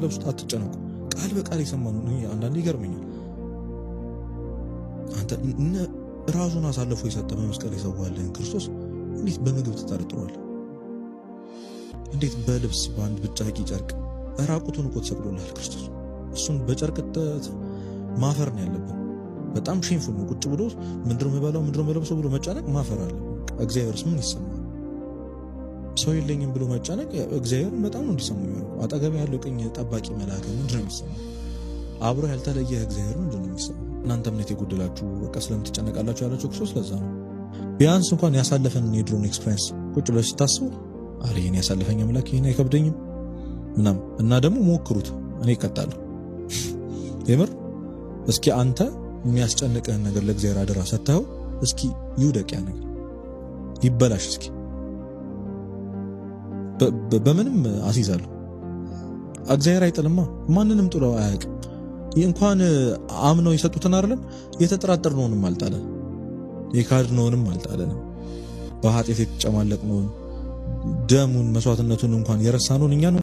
ስትለብሱት አትጨነቁ። ቃል በቃል የሰማነው ነው። አንዳንዴ ይገርመኛል። አንተ ራሱን አሳልፎ የሰጠ በመስቀል የሰዋልን ክርስቶስ እንዴት በምግብ ተጠርጥሯል? እንዴት በልብስ በአንድ ብጫቂ ጨርቅ ራቁቱን እኮ ተሰቅሎላል ክርስቶስ። እሱን በጨርቅ ማፈር ነው ያለብን። በጣም ሼምፉል ነው። ቁጭ ብሎ ምንድነው የሚበላው ምንድነው የሚለብሰው ብሎ መጨነቅ ማፈር አለ። እግዚአብሔርስ ምን ይሰማል? ሰው የለኝም ብሎ መጨነቅ እግዚአብሔር በጣም ነው እንዲሰማው ያለው። አጠገብ ያለው ቀኝ ጠባቂ መልአክ ምንድነው የሚሰማው? አብሮ ያልተለየ እግዚአብሔር ምንድነው የሚሰማው? እናንተ እምነት የጎደላችሁ በቃ ስለምትጨነቃላችሁ ያላችሁ ክርስቶስ ለዛ ነው። ቢያንስ እንኳን ያሳለፈንን የድሮን ኤክስፒሪየንስ ቁጭ ብለሽ ስታስቡ አረ ይሄን ያሳለፈኝ አምላክ ይሄን አይከብደኝም ምናምን እና ደግሞ ሞክሩት። እኔ እቀጣለሁ የምር። እስኪ አንተ የሚያስጨንቅህን ነገር ለእግዚአብሔር አደራ ሰጥተኸው እስኪ ይውደቅ፣ ያ ነገር ይበላሽ። እስኪ በምንም አስይዛለሁ። እግዚአብሔር አይጥልማ፣ ማንንም ጥሎ አያውቅም። እንኳን አምነው የሰጡትን አይደለም የተጠራጠርነውንም አልጣለን፣ የካድነውንም አልጣለን፣ በኃጢአት የተጨማለቅነውን ደሙን መስዋዕትነቱን እንኳን የረሳነውን እኛ ነው